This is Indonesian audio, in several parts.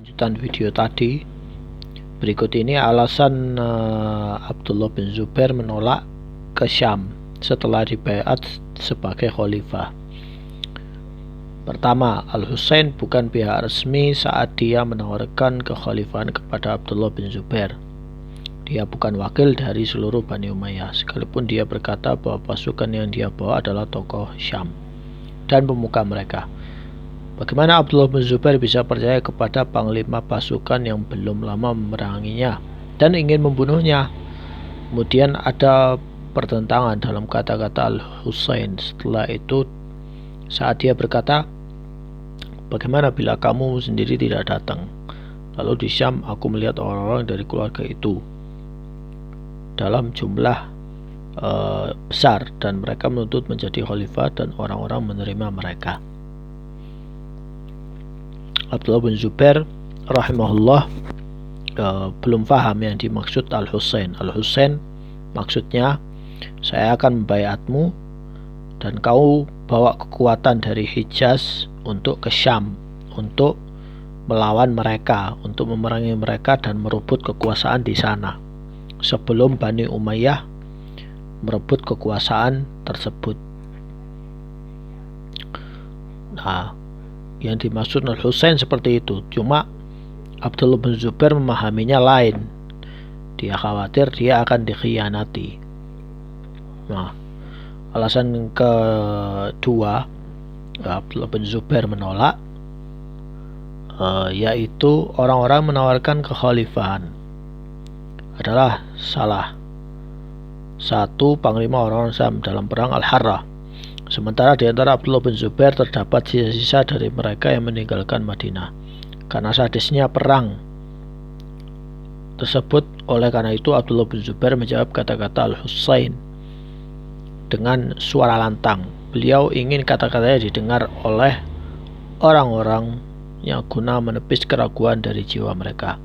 Lanjutan video tadi, berikut ini alasan Abdullah bin Zubair menolak ke Syam setelah dibaiat sebagai khalifah. Pertama, Al-Husain bukan pihak resmi saat dia menawarkan kekhalifahan kepada Abdullah bin Zubair. Dia bukan wakil dari seluruh Bani Umayyah, sekalipun dia berkata bahwa pasukan yang dia bawa adalah tokoh Syam dan pemuka mereka. Bagaimana Abdullah bin Zubair bisa percaya kepada panglima pasukan yang belum lama memeranginya dan ingin membunuhnya? Kemudian ada pertentangan dalam kata-kata Al-Husain setelah itu saat dia berkata, "Bagaimana bila kamu sendiri tidak datang? Lalu di Syam aku melihat orang-orang dari keluarga itu dalam jumlah besar dan mereka menuntut menjadi khalifah dan orang-orang menerima mereka." Abdullah bin Zubair rahimahullah belum paham yang dimaksud Al-Husain. Al-Husain maksudnya, saya akan membaiatmu dan kau bawa kekuatan dari Hijaz untuk ke Syam untuk melawan mereka, untuk memerangi mereka dan merebut kekuasaan di sana sebelum Bani Umayyah merebut kekuasaan tersebut. Nah, yang dimaksud Al-Husain seperti itu. Cuma Abdullah bin Zubair memahaminya lain. Dia khawatir dia akan dikhianati. Nah, alasan kedua Abdullah bin Zubair menolak yaitu orang-orang menawarkan kekhalifahan adalah salah satu panglima orang-orang Syam dalam perang Al-Harrah. Sementara di antara Abdullah bin Zubair terdapat sisa-sisa dari mereka yang meninggalkan Madinah karena sadisnya perang tersebut. Oleh karena itu Abdullah bin Zubair menjawab kata-kata Al-Husain dengan suara lantang. Beliau ingin kata-katanya didengar oleh orang-orang yang guna menepis keraguan dari jiwa mereka,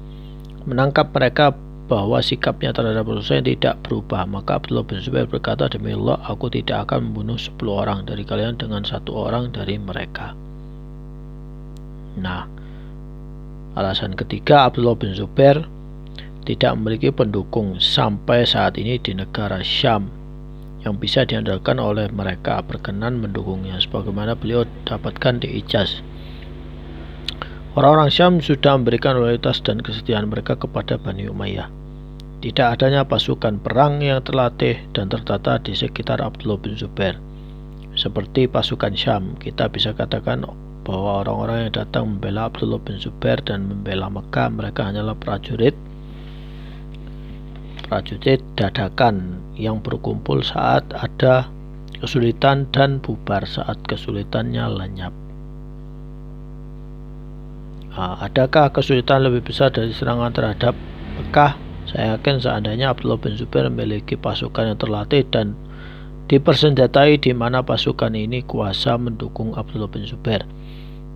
menangkap mereka bahwa sikapnya terhadap Husain tidak berubah. Maka Abdullah bin Zubair berkata, "Demi Allah, aku tidak akan membunuh 10 orang dari kalian dengan 1 orang dari mereka." Nah, alasan ketiga, Abdullah bin Zubair tidak memiliki pendukung sampai saat ini di negara Syam yang bisa diandalkan oleh mereka berkenan mendukungnya sebagaimana beliau dapatkan di Hijaz. Orang-orang Syam sudah memberikan loyalitas dan kesetiaan mereka kepada Bani Umayyah. Tidak adanya pasukan perang yang terlatih dan tertata di sekitar Abdullah bin Zubair seperti pasukan Syam. Kita bisa katakan bahwa orang-orang yang datang membela Abdullah bin Zubair dan membela Mekah, mereka hanyalah prajurit dadakan yang berkumpul saat ada kesulitan dan bubar saat kesulitannya lenyap. Adakah kesulitan lebih besar dari serangan terhadap Mekah? Saya yakin seandainya Abdullah bin Zubair memiliki pasukan yang terlatih dan dipersenjatai di mana pasukan ini kuasa mendukung Abdullah bin Zubair.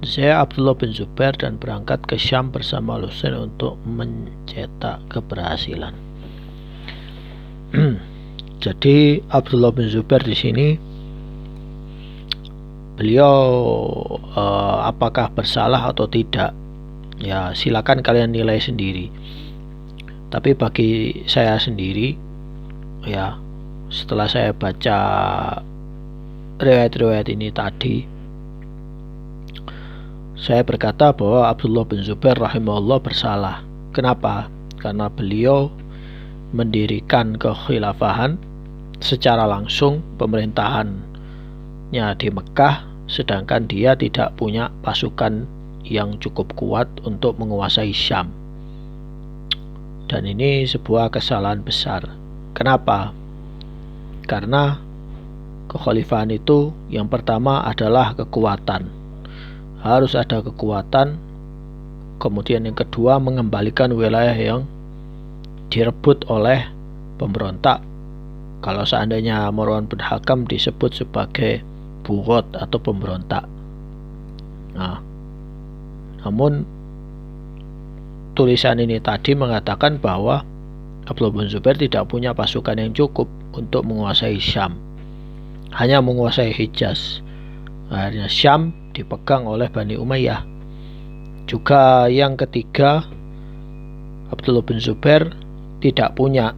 Saya Abdullah bin Zubair dan berangkat ke Syam bersama Al-Husain untuk mencetak keberhasilan. Jadi Abdullah bin Zubair di sini beliau apakah bersalah atau tidak? Ya, silakan kalian nilai sendiri. Tapi bagi saya sendiri, ya, setelah saya baca riwayat-riwayat ini tadi, saya berkata bahwa Abdullah bin Zubair rahimahullah bersalah. Kenapa? Karena beliau mendirikan kekhilafahan secara langsung, pemerintahannya di Mekah, sedangkan dia tidak punya pasukan yang cukup kuat untuk menguasai Syam. Dan ini sebuah kesalahan besar. Kenapa? Karena kekhalifahan itu yang pertama adalah kekuatan. Harus ada kekuatan. Kemudian yang kedua, mengembalikan wilayah yang direbut oleh pemberontak. Kalau seandainya Marwan bin Hakam disebut sebagai bugot atau pemberontak. Nah, namun tulisan ini tadi mengatakan bahwa Abdullah bin Zubair tidak punya pasukan yang cukup untuk menguasai Syam, hanya menguasai Hijaz. Akhirnya Syam dipegang oleh Bani Umayyah. Juga yang ketiga, Abdullah bin Zubair tidak punya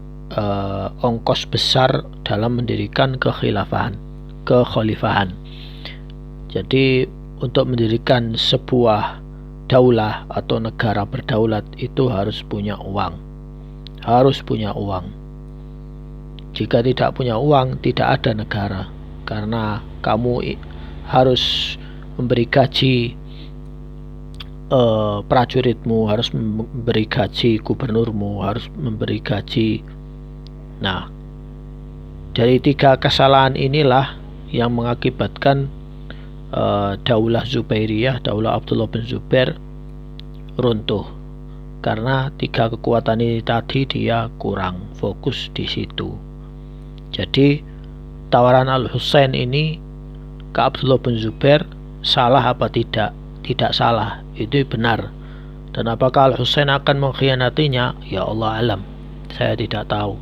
ongkos besar dalam mendirikan kekhalifahan. Jadi untuk mendirikan sebuah daulah atau negara berdaulat itu harus punya uang. Jika tidak punya uang, tidak ada negara, karena kamu harus memberi gaji prajuritmu, harus memberi gaji gubernurmu, harus memberi gaji. Nah, dari 3 kesalahan inilah yang mengakibatkan Daulah Zubairiyah, Daulah Abdullah bin Zubair runtuh, karena 3 kekuatan ini tadi dia kurang fokus di situ. Jadi tawaran Al-Husain ini ke Abdullah bin Zubair salah apa tidak? Tidak salah, itu benar. Dan apakah Al-Husain akan mengkhianatinya? Ya Allah alam, saya tidak tahu.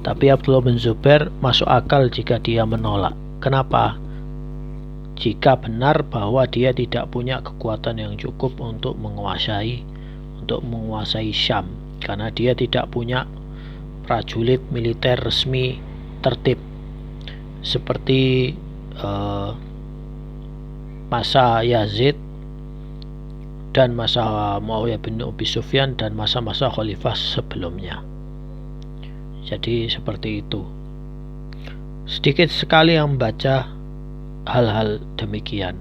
Tapi Abdullah bin Zubair masuk akal jika dia menolak. Kenapa? Jika benar bahwa dia tidak punya kekuatan yang cukup untuk menguasai Syam, karena dia tidak punya prajurit militer resmi tertib seperti masa Yazid dan masa Muawiyah bin Abi Sufyan dan masa-masa khalifah sebelumnya. Jadi seperti itu. Sedikit sekali yang membaca hal-hal demikian.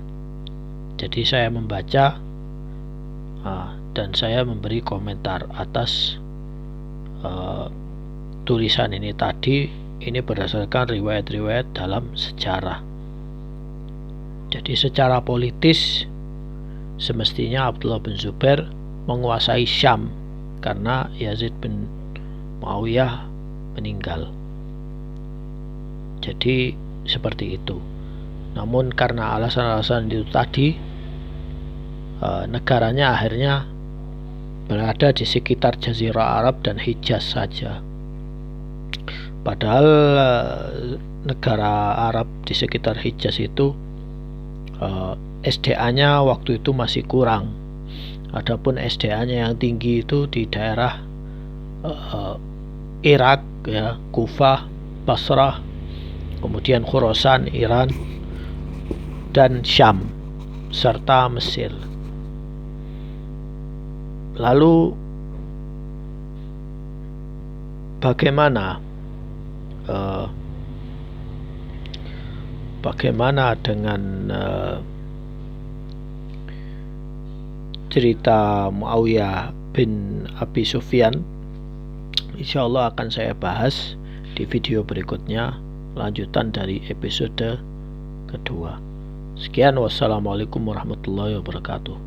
Jadi saya membaca dan saya memberi komentar atas tulisan ini tadi. Ini berdasarkan riwayat-riwayat dalam sejarah. Jadi secara politis semestinya Abdullah bin Zubair menguasai Syam karena Yazid bin Muawiyah meninggal. Jadi seperti itu. Namun karena alasan-alasan itu tadi, negaranya akhirnya berada di sekitar Jazirah Arab dan Hijaz saja. Padahal negara Arab di sekitar Hijaz itu SDA-nya waktu itu masih kurang. Adapun SDA-nya yang tinggi itu di daerah Irak, ya, Kufah, Basrah, kemudian Khurasan, Iran, dan Syam, serta Mesir. Lalu bagaimana dengan cerita Muawiyah bin Abi Sufyan? Insyaallah akan saya bahas di video berikutnya, lanjutan dari episode kedua. Sekian, wassalamualaikum warahmatullahi wabarakatuh.